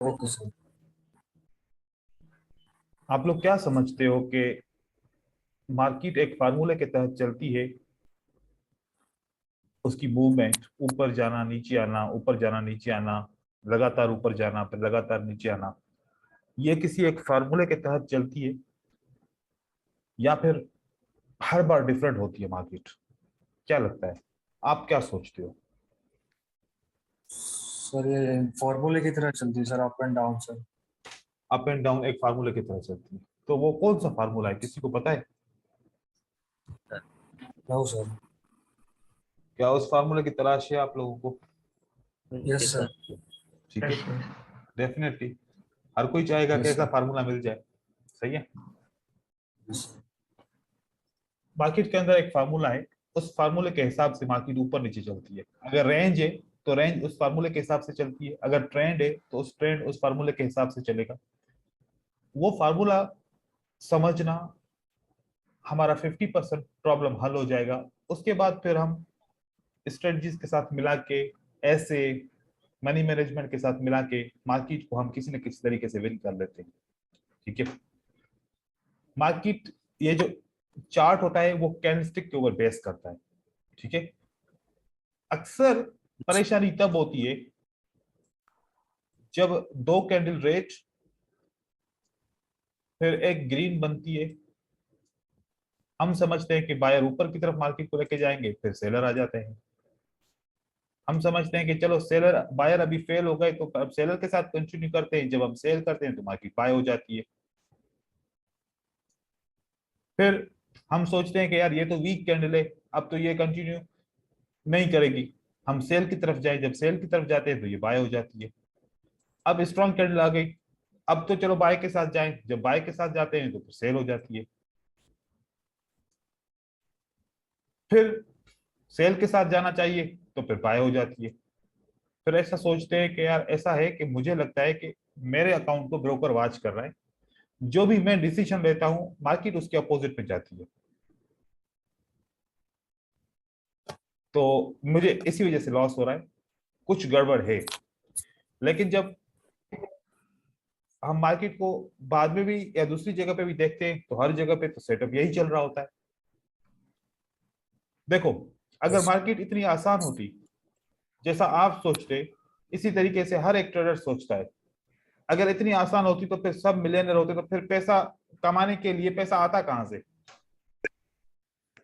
Okay sir. आप लोग क्या समझते हो कि मार्केट एक फार्मूले के तहत चलती है? उसकी मूवमेंट ऊपर जाना नीचे आना, ऊपर जाना नीचे आना, लगातार ऊपर जाना फिर लगातार नीचे आना, ये किसी एक फार्मूले के तहत चलती है या फिर हर बार डिफरेंट होती है मार्केट? क्या लगता है? आप क्या सोचते हो? सर ये फॉर्मूले की तरह चलती है sir, up and down sir. Up and down एक फार्मूले की तरह चलती है, तो वो कौन सा फार्मूला है, किसी को पता है? No sir. क्या उस फार्मूले की तलाश है आप लोगों को? Yes sir. ठीक है, डेफिनेटली हर कोई चाहेगा कि यस ऐसा सर। फार्मूला मिल जाए। सही है। यस मार्केट के अंदर एक फार्मूला है, उस फार्मूले के हिसाब से मार्केट ऊपर नीचे चलती है। अगर रेंज है तो रेंज उस फार्मूले के हिसाब से चलती है, अगर ट्रेंड है तो उस ट्रेंड उस फार्मूले के हिसाब से चलेगा। वो फार्मूला समझना हमारा 50% प्रॉब्लम हल हो जाएगा। उसके बाद फिर हम स्ट्रेटजीज के साथ मिला के, ऐसे मनी मैनेजमेंट के साथ मिला के मार्केट को हम किसी न किसी तरीके से विन कर लेते हैं। ठीक है। मार्केट, ये जो चार्ट होता है वो कैंडलस्टिक के ऊपर बेस करता है। ठीक है। अक्सर परेशानी तब होती है जब दो कैंडल रेड फिर एक ग्रीन बनती है। हम समझते हैं कि बायर ऊपर की तरफ मार्केट को लेके जाएंगे, फिर सेलर आ जाते हैं। हम समझते हैं कि चलो सेलर बायर अभी फेल हो गए तो अब सेलर के साथ कंटिन्यू करते हैं, जब हम सेल करते हैं तो मार्केट बाय हो जाती है। फिर हम सोचते हैं कि यार ये तो वीक कैंडल है, अब तो ये कंटिन्यू नहीं करेगी, हम सेल की तरफ जाए, जब सेल की तरफ जाते हैं तो ये बाय हो जाती है। अब स्ट्रॉन्ग कैंडल आ गई, अब तो चलो बाय के साथ जाएं, जब बाय के साथ जाते हैं तो फिर सेल हो जाती है। फिर सेल के साथ जाना चाहिए तो फिर बाय हो जाती है। फिर ऐसा सोचते हैं कि यार ऐसा है कि मुझे लगता है कि मेरे अकाउंट को ब्रोकर वॉच कर रहा है, जो भी मैं डिसीजन लेता हूं मार्केट उसके अपोजिट में जाती है, तो मुझे इसी वजह से लॉस हो रहा है, कुछ गड़बड़ है। लेकिन जब हम मार्केट को बाद में भी या दूसरी जगह पे भी देखते हैं तो हर जगह पे तो सेटअप यही चल रहा होता है। देखो, अगर यस मार्केट इतनी आसान होती जैसा आप सोचते, इसी तरीके से हर एक ट्रेडर सोचता है, अगर इतनी आसान होती तो फिर सब मिलियनर होते, तो फिर पैसा कमाने के लिए पैसा आता कहां से?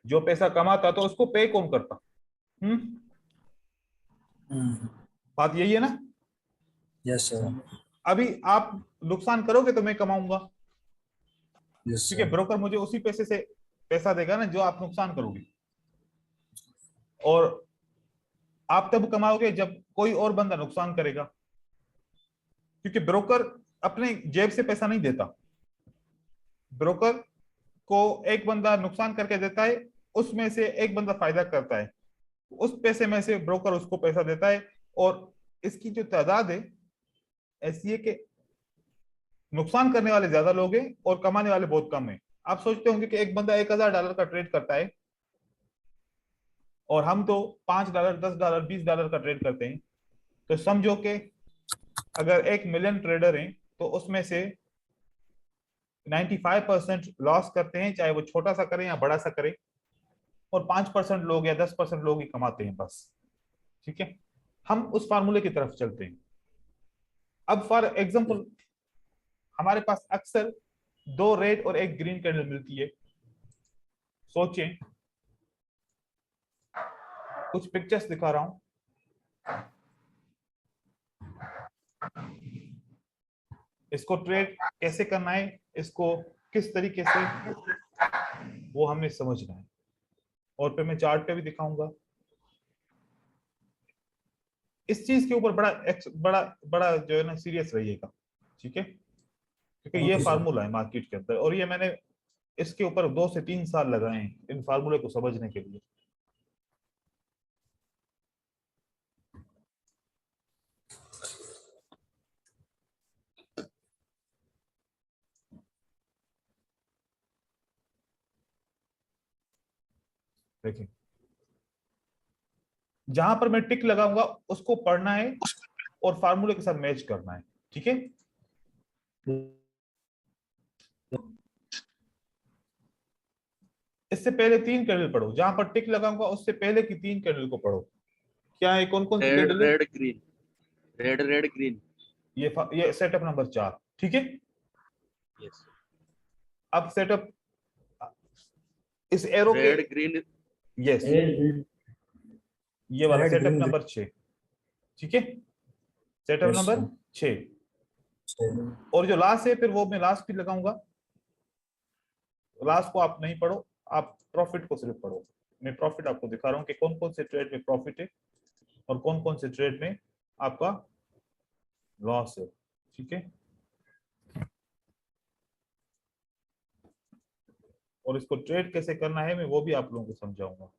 जो पैसा कमाता तो उसको पे कौन करता? हम्म। सर। बात यही है ना। Yes sir. अभी आप नुकसान करोगे तो मैं कमाऊंगा, यस क्योंकि सर। ब्रोकर मुझे उसी पैसे से पैसा देगा ना जो आप नुकसान करोगे। और आप तब कमाओगे जब कोई और बंदा नुकसान करेगा, क्योंकि ब्रोकर अपने जेब से पैसा नहीं देता। ब्रोकर को एक बंदा नुकसान करके देता है, उसमें से एक बंदा फायदा करता है, उस पैसे में से ब्रोकर उसको पैसा देता है। और इसकी जो तादाद है ऐसी है कि नुकसान करने वाले ज्यादा लोग हैं और कमाने वाले बहुत कम हैं। आप सोचते होंगे कि एक बंदा $1,000 का ट्रेड करता है और हम तो $5, $10, $20 का ट्रेड करते हैं। तो समझो कि अगर 1 मिलियन ट्रेडर हैं तो उसमें से 95% लॉस करते हैं, चाहे वो छोटा सा करें या बड़ा सा करें, और 5% लोग या 10% लोग ही कमाते हैं बस। ठीक है। हम उस फार्मूले की तरफ चलते हैं। अब फॉर एग्जाम्पल हमारे पास अक्सर दो रेड और एक ग्रीन कैंडल मिलती है। सोचें, कुछ पिक्चर्स दिखा रहा हूं, इसको ट्रेड कैसे करना है, इसको किस तरीके से, वो हमने समझना है। और फिर मैं चार्ट पे भी दिखाऊंगा। इस चीज के ऊपर बड़ा बड़ा बड़ा जो है ना सीरियस रहिएगा। ठीक है, क्योंकि ये ओके सर। फार्मूला है मार्केट के अंदर, और ये मैंने इसके ऊपर 2 से 3 साल लगाए हैं इन फार्मूले को समझने के लिए। देखिए, जहां पर मैं टिक लगाऊंगा उसको पढ़ना है और फार्मूले के साथ मैच करना है। ठीक है। इससे पहले 3 कैंडल पढ़ो, जहां पर टिक लगाऊंगा उससे पहले की 3 कैंडल को पढ़ो। क्या है, कौन कौन सी रेड कैंडल है? Red green, red red green. ये सेटअप नंबर 4, ठीक है। यस। अब सेटअप इस एरो के, रेड ग्रीन। यस, ये वाला रेड सेटअप ग्रीन नंबर 6, ठीक है, सेटअप यस नंबर 6। सर। और जो लास्ट है फिर वो मैं लास्ट भी लगाऊंगा। लास्ट को आप नहीं पढ़ो, आप प्रॉफिट को सिर्फ पढ़ो। मैं प्रॉफिट आपको दिखा रहा हूं कि कौन कौन से ट्रेड में प्रॉफिट है और कौन कौन से ट्रेड में आपका लॉस है, ठीक है। और इसको ट्रेड कैसे करना है मैं वो भी आप लोगों को समझाऊंगा।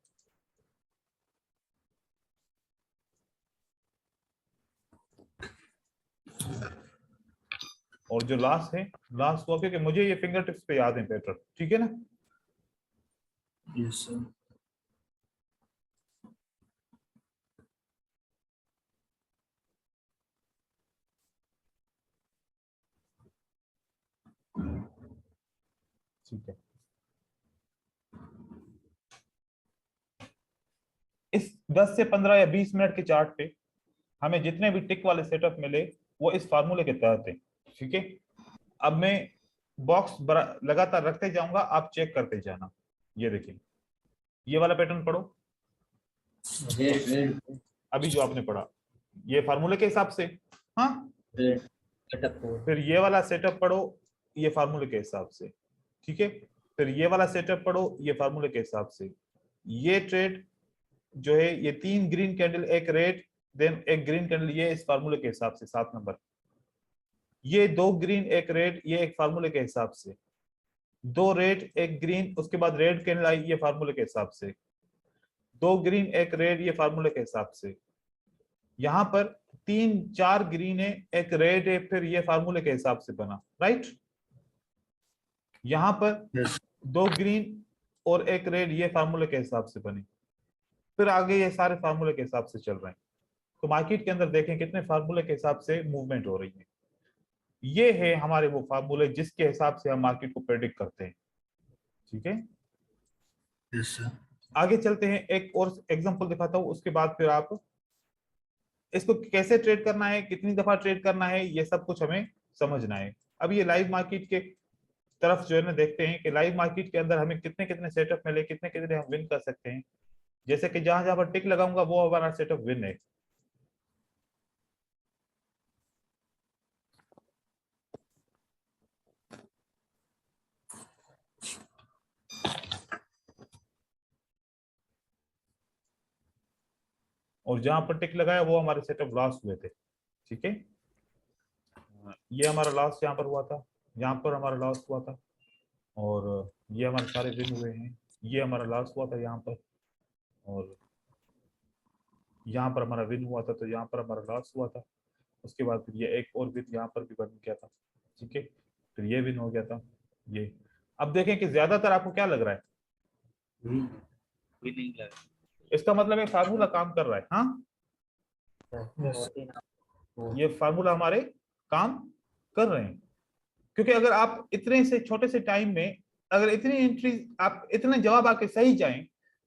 और जो लास्ट है, लास्ट हुआ क्योंकि मुझे ये फिंगर टिप्स पे याद है पैटर्न, ठीक है ना। Yes sir. ठीक है, इस 10 से 15 या 20 मिनट के चार्ट पे हमें जितने भी टिक वाले सेटअप मिले वो इस फार्मूले के तहत है, ठीक है। अब मैं बॉक्स लगातार रखते जाऊंगा, आप चेक करते जाना। ये देखिए, ये वाला पैटर्न पढ़ो, अभी जो आपने पढ़ा ये फार्मूले के हिसाब से, हाँ। फिर ये वाला सेटअप पढ़ो, ये फार्मूले के हिसाब से, ठीक है। फिर ये वाला सेटअप पढ़ो, ये फार्मूले के हिसाब से। ये ट्रेड जो है, ये 3 ग्रीन कैंडल, एक रेड, देन एक ग्रीन कैंडल, ये इस फार्मूले के हिसाब से 7 नंबर। ये 2 ग्रीन एक रेड, ये एक फार्मूले के हिसाब से। 2 रेड एक ग्रीन, उसके बाद रेड कैंडल आई, ये फार्मूले के हिसाब से। 2 ग्रीन एक रेड, ये फार्मूले के हिसाब से। यहां पर 3 4 ग्रीन है, एक रेड है, फिर ये फार्मूले के हिसाब से बना, राइट। यहां पर यस 2 ग्रीन और एक रेड, ये फार्मूले के हिसाब से बने। फिर आगे ये सारे फार्मूले के हिसाब से चल रहे हैं। तो मार्केट के अंदर देखें कितने फार्मूले के हिसाब से मूवमेंट हो रही है। ये है हमारे वो फार्मूले जिसके हिसाब से हम मार्केट को प्रेडिक्ट करते हैं, ठीक है। Yes sir. आगे चलते हैं, एक और एग्जांपल दिखाता हूं, उसके बाद फिर आप इसको कैसे ट्रेड करना है, कितनी दफा ट्रेड करना है, ये सब कुछ हमें समझना है। अब ये लाइव मार्केट के तरफ जो है ना देखते हैं कि लाइव मार्केट के अंदर हमें कितने कितने सेटअप मिले, कितने कितने हम विन कर सकते हैं। जैसे कि जहां जहां पर टिक लगाऊंगा वो हमारा सेटअप विन है। और जहां पर टिक लगाया वो हमारे सेटअप लॉस हुए थे, ठीक है। ये हमारा लॉस यहाँ पर हुआ था, यहाँ पर हमारा लॉस हुआ था, और ये हमारे सारे विन हुए हैं। ये हमारा लॉस हुआ था यहाँ पर, और यहाँ पर हमारा विन हुआ था, तो यहाँ पर हमारा लॉस हुआ था। उसके बाद फिर ये एक और विन यहाँ पर भी बन गया था, ठीक है। फिर ये विन हो गया था, ये। अब देखें कि ज्यादातर आपको क्या लग रहा है, विनिंग लग। इसका मतलब ये फार्मूला काम कर रहा है, हाँ। यस ये फार्मूला हमारे काम कर रहे हैं, क्योंकि अगर आप इतने से छोटे से टाइम में अगर इतनी एंट्री, आप इतने जवाब आके सही जाएं,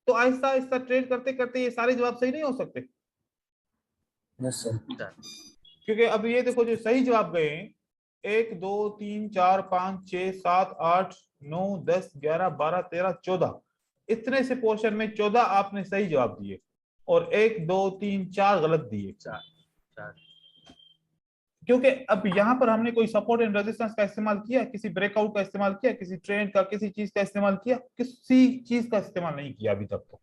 तो आहिस्ता आहिस्ता ट्रेड करते करते ये सारे जवाब सही नहीं हो सकते। Yes sir. क्योंकि अब ये देखो जो सही जवाब गए हैं, 1 2 3 4 5 6 7 8 9 10 11 12 13 14, इतने से पोर्शन में 14 आपने सही जवाब दिए और 1 2 3 4 गलत दिए। 4 क्योंकि अब यहाँ पर हमने कोई सपोर्ट एंड रेजिस्टेंस का इस्तेमाल किया, किसी ब्रेकआउट का इस्तेमाल किया, किसी ट्रेंड का, किसी चीज का इस्तेमाल किया, किसी चीज का इस्तेमाल नहीं किया अभी तक। तो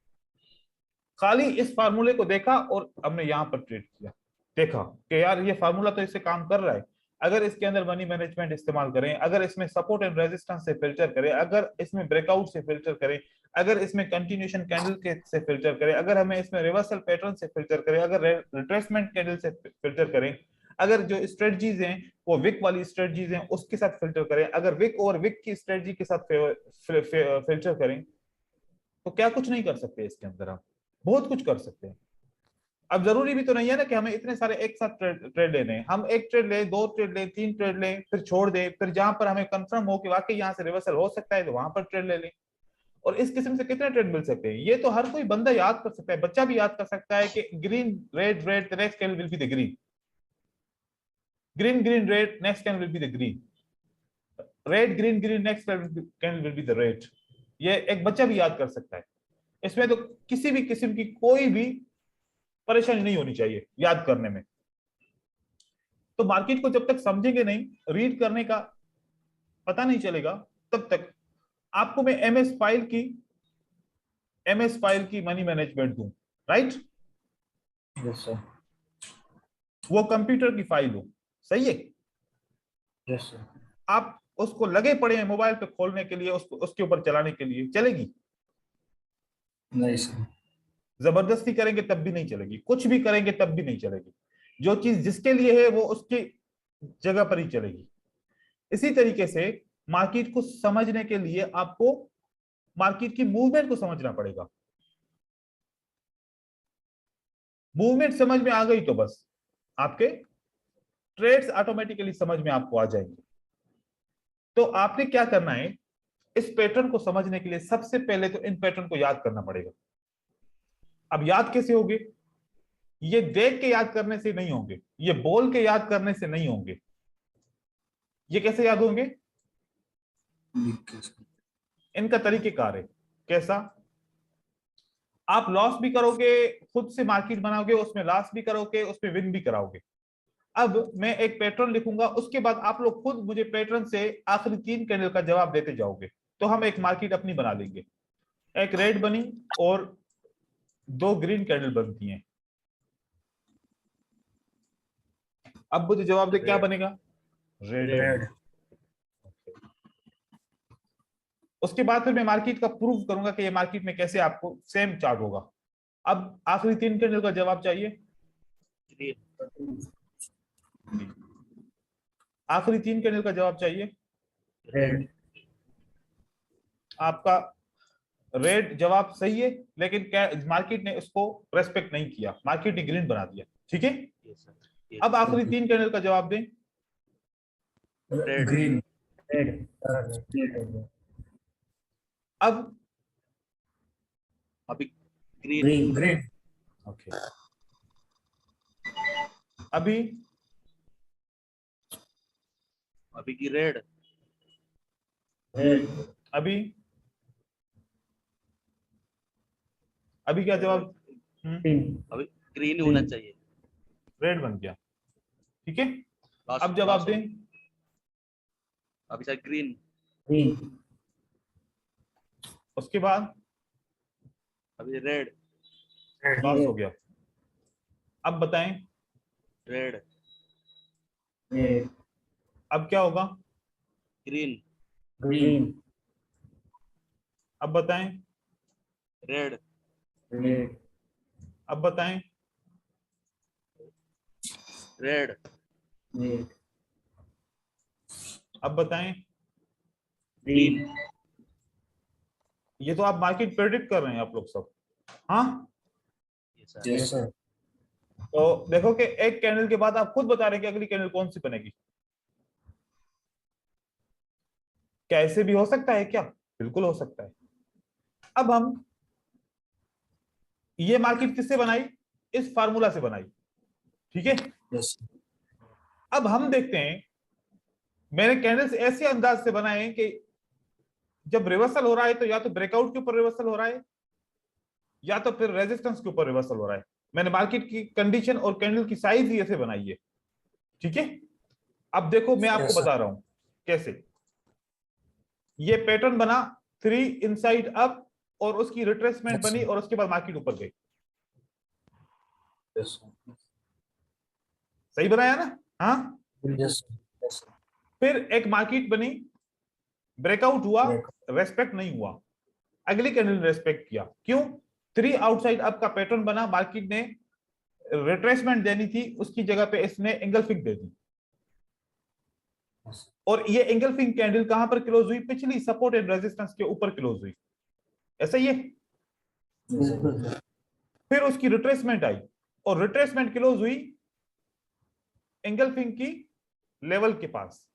खाली इस फार्मूले को देखा और हमने यहाँ पर ट्रेड किया, देखा कि यार ये फार्मूला तो इससे काम कर रहा है। अगर इसके अंदर मनी मैनेजमेंट इस्तेमाल करें, अगर इसमें सपोर्ट एंड रेजिस्टेंस से फिल्टर करें, अगर इसमें ब्रेकआउट से फिल्टर करें, अगर इसमें कंटिन्यूएशन कैंडल के से फिल्टर करें, अगर हमें इसमें रिवर्सल पैटर्न से फिल्टर करें, अगर रिट्रेसमेंट कैंडल से फिल्टर करें, अगर जो स्ट्रेटजीज हैं वो विक वाली स्ट्रेटजीज हैं उसके साथ फिल्टर करें, अगर विक और विक की स्ट्रेटजी के साथ फिल्टर करें, तो क्या कुछ नहीं कर सकते इसके अंदर, हम बहुत कुछ कर सकते हैं। अब जरूरी भी तो नहीं है ना कि हमें इतने सारे एक साथ ट्रेड लेने हैं। हम एक ट्रेड ले, 2 ट्रेड ले, 3 ट्रेड ले, फिर छोड़ दे, फिर जहां पर हमें कंफर्म हो कि वाकई यहाँ से रिवर्सल हो सकता है तो वहां पर ट्रेड ले लें। और इस किस्म से कितने ट्रेड मिल सकते हैं, ये तो हर कोई बंदा याद कर सकता है, बच्चा भी याद कर सकता है कि green red red, the next candle will be the green, green green red, next candle will be the green, red green green, next candle will be the red. ये एक बच्चा भी याद कर सकता है। इसमें तो किसी भी किस्म की कोई भी परेशानी नहीं होनी चाहिए याद करने में। तो मार्केट को जब तक समझेंगे नहीं, रीड करने का पता नहीं चलेगा, तब तक आपको मैं एमएस फाइल की मनी मैनेजमेंट दूं, राइट? Yes sir. वो कंप्यूटर की फाइल हो, सही है? Yes sir. आप उसको लगे पड़े हैं मोबाइल पे खोलने के लिए, उसको उसके ऊपर चलाने के लिए, चलेगी? नहीं सर। जबरदस्ती करेंगे तब भी नहीं चलेगी, कुछ भी करेंगे तब भी नहीं चलेगी। जो चीज जिसके लिए है वो उसकी जगह पर ही चलेगी। इसी तरीके से मार्केट को समझने के लिए आपको मार्केट की मूवमेंट को समझना पड़ेगा। मूवमेंट समझ में आ गई तो बस आपके ट्रेड्स ऑटोमेटिकली समझ में आपको आ जाएंगे। तो आपने क्या करना है, इस पैटर्न को समझने के लिए सबसे पहले तो इन पैटर्न को याद करना पड़ेगा। अब याद कैसे होंगे? ये देख के याद करने से नहीं होंगे, ये बोल के याद करने से नहीं होंगे। ये कैसे याद होंगे? इनका तरीकेकार है। कैसा? आप लॉस भी करोगे, खुद से मार्केट बनाओगे, उसमें लॉस भी करोगे, उसमें विन भी कराओगे। अब मैं एक पैटर्न लिखूंगा, उसके बाद आप लोग खुद मुझे पैटर्न से आखिरी 3 कैंडल का जवाब देते जाओगे, तो हम एक मार्केट अपनी बना लेंगे। एक रेड बनी और 2 ग्रीन कैंडल बनती हैं। अब मुझे जवाब दे, क्या बनेगा? रेड। उसके बाद फिर मैं मार्केट का प्रूव करूंगा कि ये मार्केट में कैसे आपको सेम चार्ट होगा। अब आखिरी 3 कैंडल का जवाब चाहिए। आखिरी 3 कैंडल का जवाब चाहिए। रेड। आपका रेड जवाब सही है, लेकिन मार्केट ने उसको रेस्पेक्ट नहीं किया, मार्केट ने ग्रीन बना दिया। ठीक है, अब आखिरी 3 कैंडल का जवाब दें। ग्रीन। रेड। अब अभी ग्रीन। ग्रीन। ओके, अभी की रेड। अभी क्या जवाब? अभी ग्रीन होना चाहिए। रेड बन गया। ठीक है, Last- अब जवाब last दें। अभी शायद ग्रीन। उसके बाद अभी रेड। लॉस हो गया। अब बताएं, रेड। अब क्या होगा? ग्रीन। अब बताएं, रेड। अब बताएं, रेड। अब बताएं। ग्रीन। ये तो आप मार्केट प्रेडिक्ट कर रहे हैं आप लोग सब। हाँ, यस सर। तो देखो कि एक कैंडल के बाद आप खुद बता रहे हैं कि अगली कैंडल कौन सी बनेगी। क्या ऐसे भी हो सकता है क्या? बिल्कुल हो सकता है। अब हम ये मार्केट किससे बनाई? इस फार्मूला से बनाई। ठीक है, यस। अब हम देखते हैं, मैंने कैंडल्स ऐसे अंदाज से बनाए हैं कि जब रिवर्सल हो रहा है तो या तो ब्रेकआउट के ऊपर रिवर्सल हो रहा है या तो फिर रेजिस्टेंस के ऊपर रिवर्सल हो रहा है। मैंने मार्केट की कंडीशन और कैंडल की साइज ही ऐसे बनाई है। ठीक है, अब देखो मैं आपको Yes, sir. बता रहा हूं कैसे। ये पैटर्न बना 3 इनसाइड अप और उसकी रिट्रेसमेंट Yes, बनी sir. और उसके बाद मार्केट ऊपर गई। Yes sir. सही बनाया ना? हाँ, यस सर। फिर एक मार्केट बनी, ब्रेकआउट हुआ, Breakout. रेस्पेक्ट नहीं हुआ, अगली कैंडल ने रेस्पेक्ट किया। क्यों? 3 आउटसाइड अप का पैटर्न बना, मार्केट ने रिट्रेसमेंट देनी थी, उसकी जगह पे इसने एंगल्फिंग दे दी और ये एंगल्फिंग कैंडल कहां पर क्लोज हुई? पिछली सपोर्ट एंड रेजिस्टेंस के ऊपर क्लोज हुई। ऐसा ही है। बिल्कुल। फिर उसकी रिट्रेसमेंट आई, और रिट्रेसमेंट क्लोज हुई एंगल्फिंग की लेवल के पास,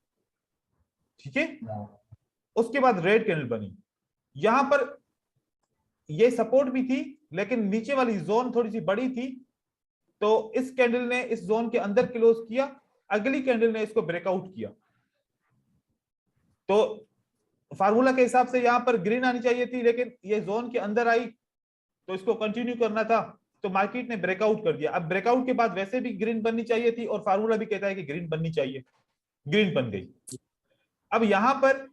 ठीक है। उसके बाद रेड कैंडल बनी, यहां पर ये सपोर्ट भी थी लेकिन नीचे वाली जोन थोड़ी सी बड़ी थी, तो इस कैंडल ने इस जोन के अंदर क्लोज किया, अगली कैंडल ने इसको ब्रेकआउट किया। तो फार्मूला के हिसाब से यहां पर ग्रीन आनी चाहिए थी, लेकिन ये जोन के अंदर आई तो इसको कंटिन्यू करना था, तो मार्केट ने ब्रेकआउट कर दिया। अब ब्रेकआउट के बाद वैसे भी ग्रीन बननी चाहिए थी और फार्मूला भी कहता है कि ग्रीन बननी चाहिए, ग्रीन बन गई। अब यहां पर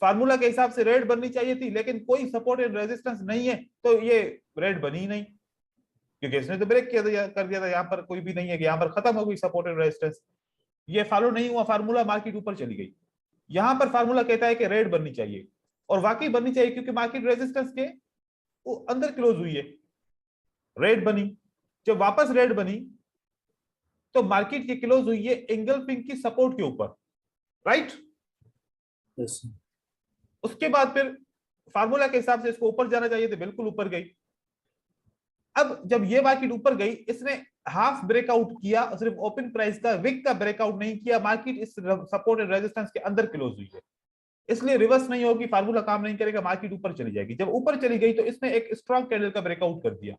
फार्मूला के हिसाब से रेड बननी चाहिए थी, लेकिन कोई सपोर्ट एंड रेजिस्टेंस नहीं है, तो ये रेड बनी ही नहीं, क्योंकि इसने तो ब्रेक कर दिया था। यहां पर कोई भी नहीं है कि यहां पर खत्म हो गई सपोर्ट एंड रेजिस्टेंस, ये फॉलो नहीं हुआ फार्मूला, मार्केट ऊपर चली गई। यहां पर फार्मूला कहता है कि रेड बननी चाहिए, और वाकई बननी चाहिए, क्योंकि मार्केट रेजिस्टेंस के वो अंदर क्लोज हुई है, रेड बनी। जब वापस रेड बनी तो मार्केट की क्लोज हुई है एंगल्फिंग की सपोर्ट के ऊपर, राइट। उसके बाद फिर फार्मूला के हिसाब से इसको ऊपर जाना चाहिए, तो बिल्कुल ऊपर गई। अब जब ये मार्केट ऊपर गई, इसने हाफ ब्रेकआउट किया, सिर्फ ओपन प्राइस का, विक का ब्रेकआउट नहीं किया, मार्केट इस सपोर्ट एंड रेजिस्टेंस के अंदर क्लोज हुई है, इसलिए रिवर्स नहीं होगी, फार्मूला काम नहीं करेगा, मार्केट ऊपर चली जाएगी। जब ऊपर चली गई तो इसने एक स्ट्रॉन्ग कैंडल का ब्रेकआउट कर दिया,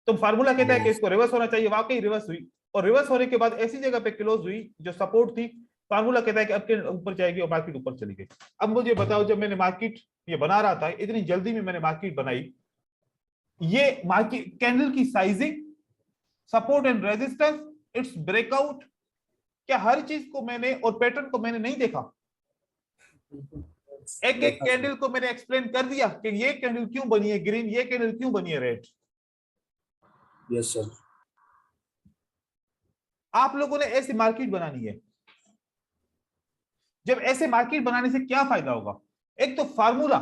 तो फार्मूला कहता है कि इसको रिवर्स होना चाहिए, वाकई रिवर्स हुई, और रिवर्स होने के बाद ऐसी जगह पे क्लोज हुई जो सपोर्ट थी, फार्मूला कहता है कि अब के ऊपर जाएगी और मार्केट ऊपर चली गई। अब मुझे बताओ, जब मैंने मार्केट ये बना रहा था, इतनी जल्दी में मैंने मार्केट बनाई, ये मार्केट कैंडल की sizing, support and resistance, it's breakout, क्या हर चीज को मैंने और पैटर्न को मैंने नहीं देखा? एक एक कैंडल को मैंने एक्सप्लेन कर दिया कि ये कैंडल क्यों बनी है ग्रीन, ये कैंडल क्यों बनी है रेड। Yes sir. आप लोगों ने ऐसी मार्केट बनानी है। जब ऐसे मार्केट बनाने से क्या फायदा होगा? एक तो फार्मूला,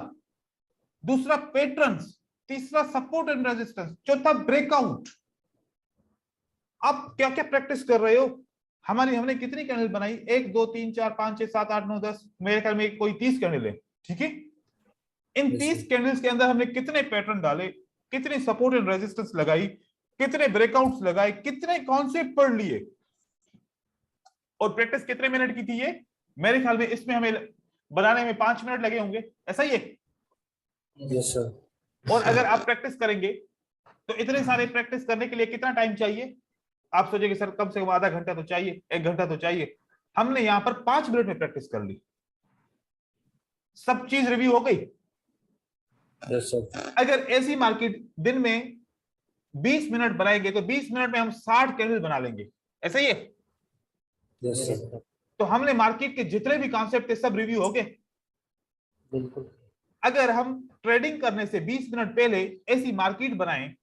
दूसरा पैटर्न्स, तीसरा सपोर्ट एंड रेजिस्टेंस, चौथा ब्रेकआउट। आप क्या क्या प्रैक्टिस कर रहे हो? हमने कितनी कैंडल बनाई? 1 2 3 4 5 6 7 8 9 10, मेरे ख्याल में कोई 30 कैंडल है, ठीक है। इन 30 कैंडल्स के अंदर हमने कितने पैटर्न डाले, कितने सपोर्ट एंड रेजिस्टेंस लगाई, कितने ब्रेकआउट्स लगाए, कितने कॉन्सेप्ट पढ़ लिए, और प्रैक्टिस कितने मिनट की थी? ये मेरे ख्याल में इसमें हमें बनाने में 5 मिनट लगे होंगे, ऐसा ही है। Yes sir. और अगर आप प्रैक्टिस करेंगे तो इतने सारे प्रैक्टिस करने के लिए कितना टाइम चाहिए? आप सोचेंगे सर कम से कम आधा घंटा तो चाहिए, 1 घंटा तो चाहिए। हमने यहां पर 5 मिनट में प्रैक्टिस कर ली, सब चीज रिव्यू हो गई। Yes sir. अगर ऐसी मार्केट दिन में 20 मिनट बनाएंगे तो 20 मिनट में हम 60 कैंडल बना लेंगे, ऐसा ही है। Yes sir. तो हमने मार्केट के जितने भी कॉन्सेप्ट थे सब रिव्यू हो गए। बिल्कुल। अगर हम ट्रेडिंग करने से 20 मिनट पहले ऐसी मार्केट बनाएं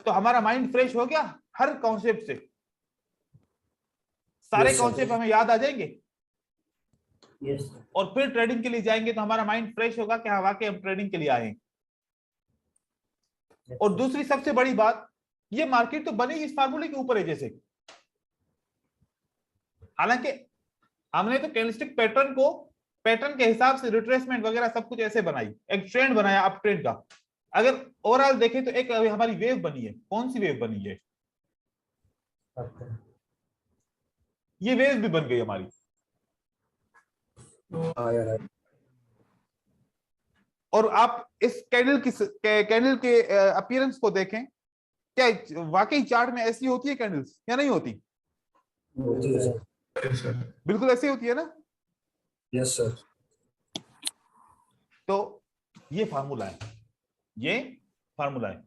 तो हमारा माइंड फ्रेश हो गया, हर कॉन्सेप्ट से सारे कॉन्सेप्ट हमें याद आ जाएंगे। यस। और फिर ट्रेडिंग के लिए जाएंगे तो हमारा माइंड फ्रेश होगा कि हाँ वाकई हम ट्रेडिंग के लिए आए हैं। और दूसरी सबसे बड़ी बात, ये मार्केट तो बनी इस फार्मूले के ऊपर है जैसे, हालांकि हमने तो कैंडलस्टिक पैटर्न को पैटर्न के हिसाब से रिट्रेसमेंट वगैरह सब कुछ ऐसे बनाई, एक ट्रेंड बनाया अप ट्रेंड का। अगर ओवरऑल देखें तो एक हमारी वेव बनी है। कौन सी वेव बनी है? ये वेव भी बन गई हमारी। और आप इस कैंडल के अपीयरेंस को देखें, क्या वाकई चार्ट में ऐसी होती है कैंडल्स या नहीं होती? बिल्कुल ऐसी होती है ना। Yes sir. तो ये फार्मूला है, ये फार्मूला है।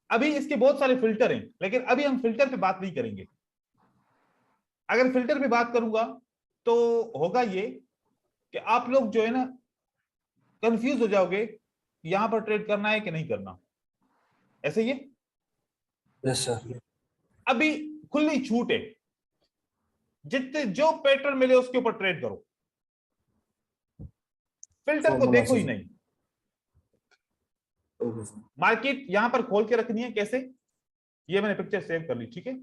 अभी इसके बहुत सारे फिल्टर हैं, लेकिन अभी हम फिल्टर पे बात नहीं करेंगे। अगर फिल्टर पे बात करूंगा तो होगा ये कि आप लोग जो है ना कंफ्यूज हो जाओगे, यहां पर ट्रेड करना है कि नहीं करना, ऐसे ही है। Yes sir. अभी खुली छूट है, जितने जो पैटर्न मिले उसके ऊपर ट्रेड करो, फिल्टर को देखो ही नहीं। मार्केट यहां पर खोल के रखनी है, कैसे? ये मैंने पिक्चर सेव कर ली, ठीक है।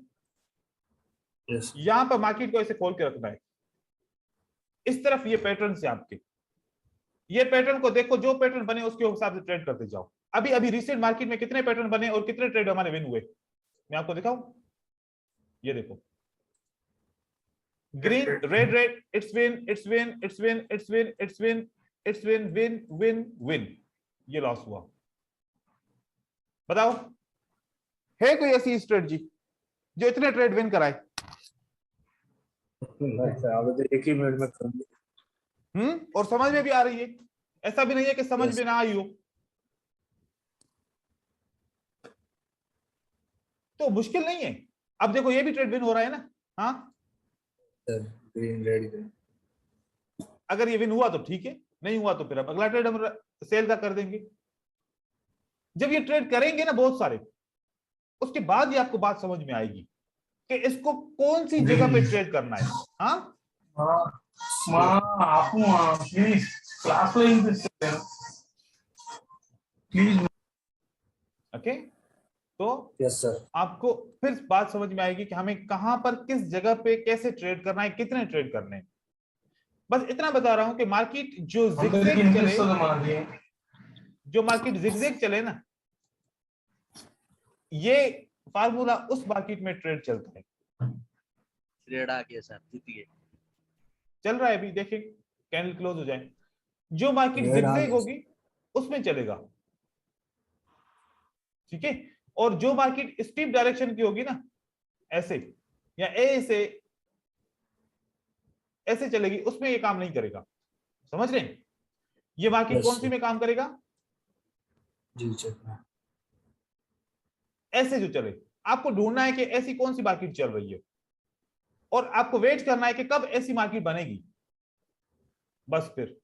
यस। यहां पर मार्केट को ऐसे खोल के रखना है। इस तरफ ये पैटर्न से आपके, ये पैटर्न को देखो, जो पैटर्न बने उसके हिसाब से ट्रेड करते जाओ। अभी अभी रिसेंट मार्केट में कितने पैटर्न बने और कितने ट्रेड हमारे विन हुए, मैं आपको दिखाऊं। ये देखो, green red red, it's win it's win it's win it's win it's win it's win win win win, ये लॉस हुआ। बताओ है कोई ऐसी स्ट्रेटजी जो इतने ट्रेड विन कराए? आप तो एक ही मिनट में कर दिया। और समझ में भी आ रही है, ऐसा भी नहीं है कि समझ में ना आई हो। तो मुश्किल नहीं है। अब देखो ये भी ट्रेड विन हो रहा है ना। हाँ, ग्रीन रेड ग्रीन। अगर ये विन हुआ तो ठीक है, नहीं हुआ तो फिर अब अगला ट्रेड हम सेल का कर देंगे। जब ये ट्रेड करेंगे ना बहुत सारे, उसके बाद ही आपको बात समझ में आएगी कि इसको कौन सी जगह पे ट्रेड करना है। हाँ प्लीज क्लास प्लीज। ओके, तो यस सर। आपको फिर बात समझ में आएगी कि हमें कहां पर किस जगह पे कैसे ट्रेड करना है, कितने ट्रेड करने हैं। बस इतना बता रहा हूं कि मार्केट जो जिगजैग चले, जो मार्केट जिगजैग चले ना, ये फार्मूला उस मार्केट में ट्रेड चलता है। ट्रेड आ गया सर, जीत गए। चल रहा है अभी, देखें कैंडल क्लोज हो जाए, जो मार्केट ट्रेड आ जिगजैग गया। होगी उसमें चलेगा, ठीक है। और जो मार्केट स्टीप डायरेक्शन की होगी ना, ऐसे या ऐसे ऐसे चलेगी, उसमें ये काम नहीं करेगा। समझ रहे हैं? ये मार्केट Yes, कौन सी sir. में काम करेगा? जी सर। ऐसे जो चले, आपको ढूंढना है कि ऐसी कौन सी मार्केट चल रही है, और आपको वेट करना है कि कब ऐसी मार्केट बनेगी। बस फिर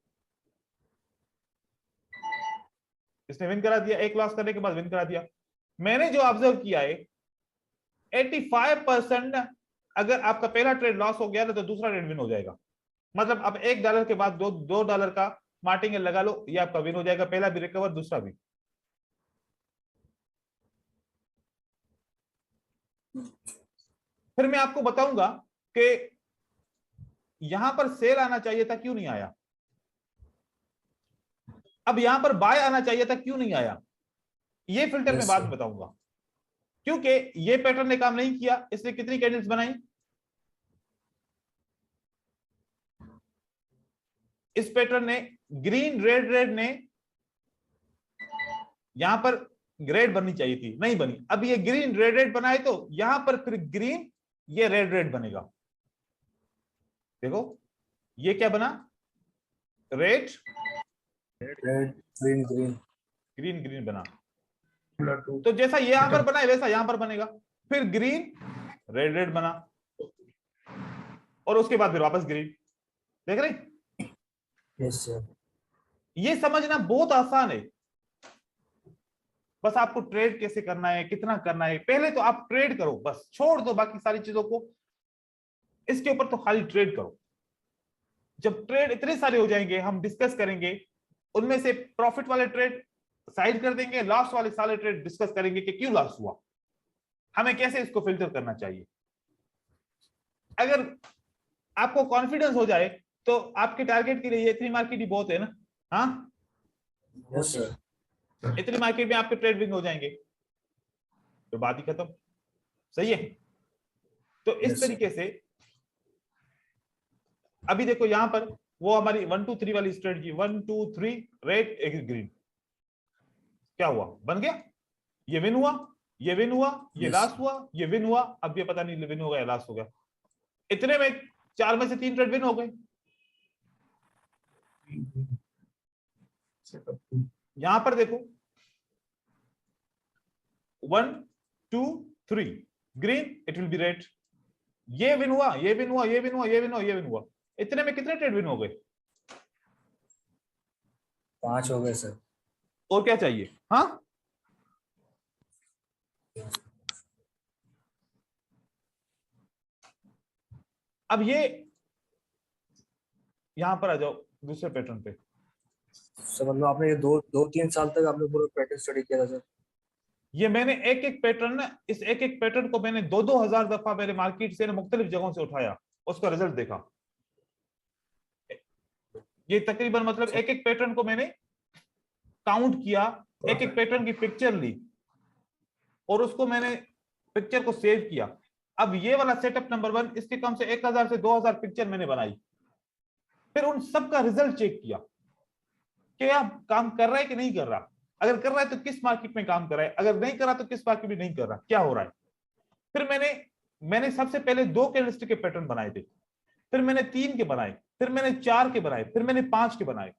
इसने विन करा दिया, एक लॉस करने के बाद विन करा दिया। मैंने जो ऑब्जर्व किया है, 85% अगर आपका पहला ट्रेड लॉस हो गया तो दूसरा ट्रेड विन हो जाएगा। मतलब अब $1 के बाद $2 का मार्टिंगल लगा लो, ये आपका विन हो जाएगा, पहला भी रिकवर, दूसरा भी। फिर मैं आपको बताऊंगा कि यहां पर सेल आना चाहिए था, क्यों नहीं आया। अब यहां पर बाय आना चाहिए था, क्यों नहीं आया। ये फिल्टर मैं बाद में बताऊंगा, क्योंकि ये पैटर्न ने काम नहीं किया। इसने कितनी कैंडल्स बनाई? इस पैटर्न ने, ग्रीन रेड रेड ने, यहां पर रेड बननी चाहिए थी, नहीं बनी। अब ये ग्रीन रेड रेड बनाए तो यहां पर फिर ग्रीन, ये रेड रेड बनेगा। देखो ये क्या बना, red red green green green green बना। तो जैसा ये यहां पर बना है वैसा यहां पर बनेगा, फिर ग्रीन रेड रेड बना, और उसके बाद फिर वापस ग्रीन। देख रहे? Yes sir. ये समझना बहुत आसान है, बस आपको ट्रेड कैसे करना है, कितना करना है। पहले तो आप ट्रेड करो, बस छोड़ दो बाकी सारी चीजों को, इसके ऊपर तो खाली ट्रेड करो। जब ट्रेड इतने सारे हो जाएंगे, हम डिस्कस करेंगे, उनमें से प्रॉफिट वाले ट्रेड साइड कर देंगे, लॉस वाले सारे ट्रेड डिस्कस करेंगे कि क्यों लॉस हुआ, हमें कैसे इसको फिल्टर करना चाहिए। अगर आपको कॉन्फिडेंस हो जाए तो आपके टारगेट के लिए इतनी मार्केट ही बहुत है ना। हाँ, यस सर। इतनी मार्केट में आपके ट्रेड विन हो जाएंगे, तो बात ही खत्म। सही है? तो इस तरीके से अभी देखो यहां पर वो हमारी 1 2 3 वाली स्ट्रेटजी, 1 2 3 रेड एक ग्रीन, क्या हुआ, बन गया। ये विन हुआ, ये विन हुआ, ये लॉस हुआ, ये विन हुआ। अब ये पता नहीं विन हो गया लॉस हो गया। इतने में 4 में से 3 ट्रेड विन हो गए। यहां पर देखो 1 2 3 green, it will be red. ये विन हुआ, ये विन हुआ, ये विन हुआ, ये विन हुआ, ये विन हुआ। इतने में कितने ट्रेड विन हो गए? 5 हो गए सर। और क्या चाहिए? हाँ, अब ये यहां पर आ जाओ दूसरे पैटर्न पे। सर मतलब आपने ये 2-3 साल तक आपने पूरा पैटर्न स्टडी किया था सर? ये मैंने एक एक पैटर्न ना, इस एक एक पैटर्न को मैंने 2-2 हजार दफा मेरे मार्केट से मुख्तलिफ जगहों से उठाया, उसका रिजल्ट देखा। ये तकरीबन मतलब एक एक पैटर्न को मैंने काउंट किया, एक एक पैटर्न की पिक्चर ली और उसको मैंने पिक्चर को सेव किया। अब ये वाला सेटअप नंबर 1, इसके कम से 1000 से 2000 पिक्चर मैंने बनाई। फिर उन सब का रिजल्ट चेक किया कि यार काम कर रहा है कि नहीं कर रहा, अगर कर रहा है तो किस मार्केट में काम कर रहा है, अगर नहीं कर रहा तो किस मार्केट में नहीं कर रहा, क्या हो रहा है। फिर मैंने सबसे पहले 2 कैंडलस्टिक के पैटर्न बनाए थे, फिर मैंने 3 के बनाए, फिर मैंने 4 के बनाए, फिर मैंने 5 के बनाए।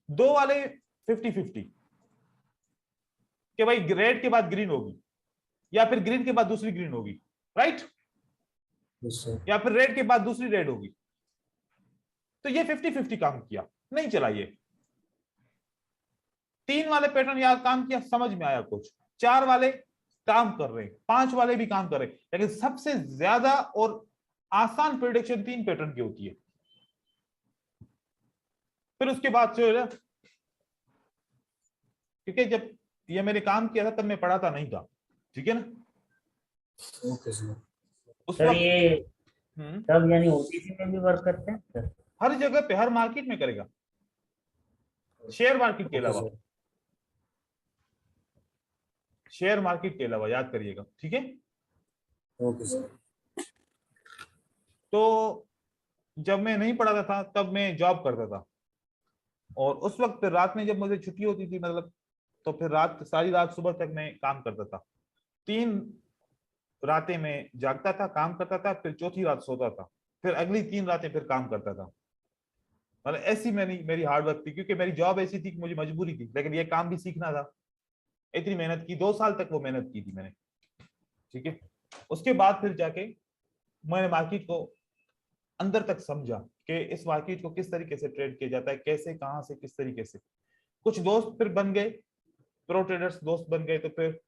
2 वाले 50-50 कि भाई रेड के बाद ग्रीन होगी या फिर ग्रीन के बाद दूसरी ग्रीन होगी, राइट, या फिर रेड के बाद दूसरी रेड होगी। तो ये 50-50 काम किया, नहीं चला ये। 3 वाले पैटर्न यार काम किया, समझ में आया कुछ। 4 वाले काम कर रहे हैं, 5 वाले भी काम कर रहे हैं, लेकिन सबसे ज्यादा और आसान प्रेडिक्शन 3 पैटर्न की होती है। फिर उसके बाद जो है, क्योंकि जब ये मैंने काम किया था तब मैं पढ़ाता नहीं था, ठीक है ना। Okay sir. उस सर वक्त ये तब यानी ओटीसी में भी वर्क करते हैं सर? हर जगह पे, हर मार्केट में करेगा, शेयर मार्केट के अलावा, शेयर मार्केट के अलावा, याद करिएगा, ठीक है। Okay sir. तो जब मैं नहीं पढ़ाता था तब मैं जॉब करता था, और उस वक्त फिर रात में जब मुझे छुट्टी होती थी, मतलब, तो फिर सारी रात सुबह तक मैं काम करता था। 3 रातें में जागता था, काम करता था, फिर चौथी रात सोता था, फिर अगली 3 रातें फिर काम करता था। मतलब ऐसी मेरी हार्ड वर्क थी, क्योंकि मेरी जॉब ऐसी थी कि मुझे मजबूरी थी, लेकिन ये काम भी सीखना था। इतनी मेहनत की, 2 साल तक वो मेहनत की थी मैंने, ठीक है। उसके बाद फिर जाके मैंने मार्केट को अंदर तक समझा कि इस मार्केट को किस तरीके से ट्रेड किया जाता है, कैसे, कहां से, किस तरीके से। कुछ दोस्त फिर बन गए, प्रो ट्रेडर्स दोस्त बन गए, तो फिर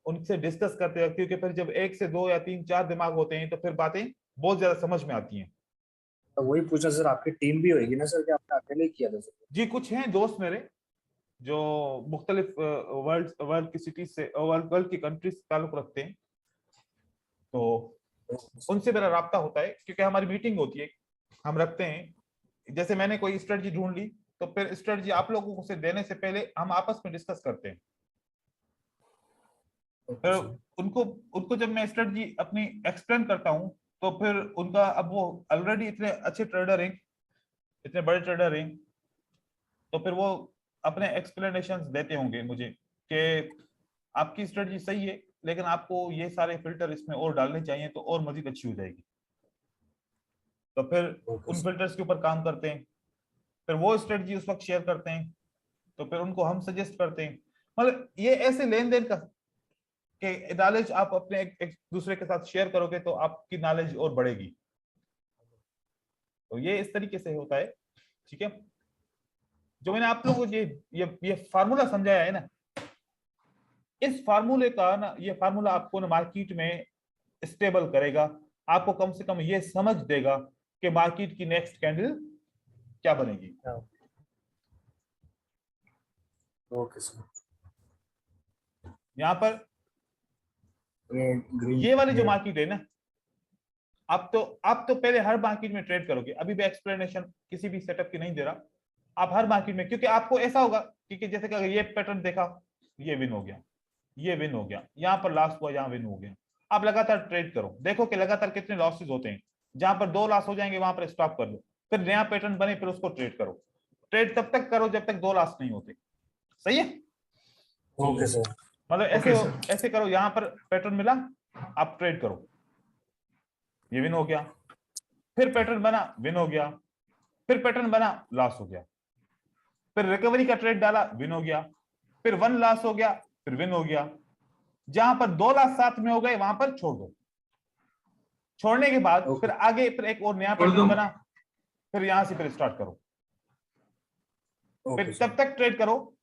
उनसे डिस्कस करते हैं, क्योंकि फिर जब 1 से 2 या 3 4 दिमाग होते हैं तो फिर बातें बहुत ज्यादा समझ में आती हैं। तो वही पूछा सर, आपकी टीम भी होगी ना सर, कि आपने अकेले ही किया था सर? जी, कुछ हैं दोस्त मेरे जो मुख्तलिफ वर्ल्ड की सिटीज से, वर्ल्ड की कंट्रीज से ताल्लुक रखते हैं, तो उनसे मेरा राब्ता होता है, क्योंकि हमारी मीटिंग होती है, हम रखते हैं। जैसे मैंने कोई स्ट्रेटजी ढूंढ ली, तो फिर स्ट्रेटजी आप लोगों को से देने से पहले हम आपस में डिस्कस करते हैं। फिर उनको जब मैं स्ट्रेटजी अपनी एक्सप्लेन करता हूं, तो फिर उनका, अब वो ऑलरेडी इतने अच्छे ट्रेडर हैं, इतने बड़े ट्रेडर हैं, तो फिर वो अपने एक्सप्लेनेशंस देते होंगे मुझे कि आपकी स्ट्रेटजी सही है, लेकिन आपको ये सारे फिल्टर इसमें और डालने चाहिए तो और मजीद अच्छी हो जाएगी। तो फिर उन फिल्टर्स के ऊपर काम करते हैं, फिर वो स्ट्रेटजी उस वक्त शेयर करते हैं, तो फिर उनको हम सजेस्ट करते हैं। मतलब ये ऐसे लेन देन का कि नॉलेज आप अपने एक दूसरे के साथ शेयर करोगे तो आपकी नॉलेज और बढ़ेगी। तो ये इस तरीके से होता है, ठीक है। जो मैंने आप लोगों को ये फार्मूला समझाया है ना, इस फार्मूले का ना, ये फार्मूला आपको ना मार्केट में स्टेबल करेगा, आपको कम से कम ये समझ देगा कि मार्केट की नेक्स्ट कैंडल क्या बनेगी। Okay sir. यहाँ पर ये वाली जो मार्केट है ना, आप तो पहले हर मार्केट में ट्रेड करोगे, अभी भी एक्सप्लेनेशन किसी भी सेटअप की नहीं दे रहा। आप हर मार्केट में, क्योंकि आपको ऐसा होगा कि जैसे कि अगर ये पैटर्न देखा, ये विन हो गया, ये विन हो गया, यहाँ पर लास्ट हुआ, यहाँ विन हो गया, आप लगातार ट्रेड करो, देखो कि लगातार कितने लॉसेस होते हैं। जहां पर 2 लॉस हो जाएंगे वहां पर स्टॉप कर लो, फिर नया पैटर्न बने, फिर उसको ट्रेड करो। ट्रेड तब तक करो जब तक 2 लॉस नहीं होते, सही है। Okay sir. मतलब ऐसे करो, यहाँ पर पैटर्न मिला, आप ट्रेड करो, ये विन हो गया, फिर पैटर्न बना, विन हो गया, फिर पैटर्न बना, लॉस हो गया, फिर रिकवरी का ट्रेड डाला, विन हो गया, फिर 1 लॉस हो गया, फिर विन हो गया। जहां पर 2 लॉस साथ में हो गए वहां पर छोड़ दो। छोड़ने के बाद फिर आगे फिर एक और नया पैटर्न बना, फिर यहां से फिर स्टार्ट करो, फिर तब तक ट्रेड करो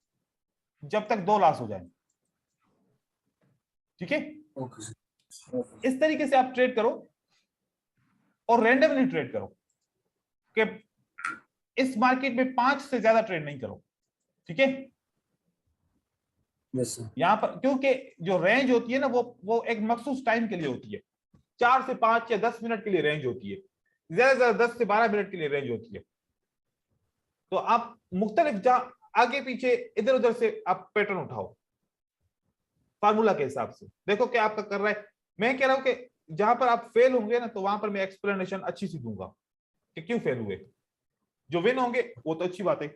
जब तक 2 लॉस हो जाए, ठीक है। इस तरीके से आप ट्रेड करो और रैंडमली ट्रेड करो, कि इस मार्केट में 5 से ज्यादा ट्रेड नहीं करो, ठीक है। यहां पर क्योंकि जो रेंज होती है ना, वो एक मखसूस टाइम के लिए होती है, 4 से 5 या 10 मिनट के लिए रेंज होती है, ज्यादा से ज्यादा 10 से 12 मिनट के लिए रेंज होती है। तो आप मुख्तलिफ आगे पीछे इधर उधर से आप पैटर्न उठाओ फार्मूला के हिसाब से, देखो क्या आपका कर रहा है। मैं कह रहा हूं कि जहां पर आप फेल होंगे ना तो वहां पर मैं एक्सप्लेनेशन अच्छी सी दूंगा कि क्यों फेल हुए। जो विन होंगे वो तो अच्छी बात है,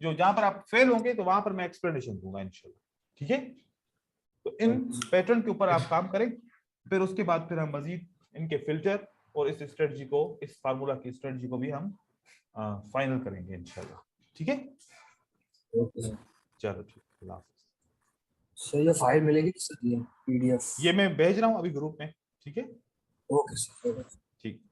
जो जहां पर आप फेल होंगे तो वहां पर मैं एक्सप्लेनेशन दूंगा इंशाल्लाह, ठीक है। तो इन पैटर्न के ऊपर आप काम करें, फिर उसके बाद फिर हम मजीद इनके फिल्टर और इस स्ट्रेटजी को, इस फार्मूला की स्ट्रेटजी को भी हम फाइनल करेंगे इंशाल्लाह, ठीक है। Okay sir. चलो ठीक, अल्लाह हाफिज़। सर ये फाइल मिलेगी किस PDF? ये मैं भेज रहा हूँ अभी ग्रुप में, ठीक है, ओके सर। ठीक।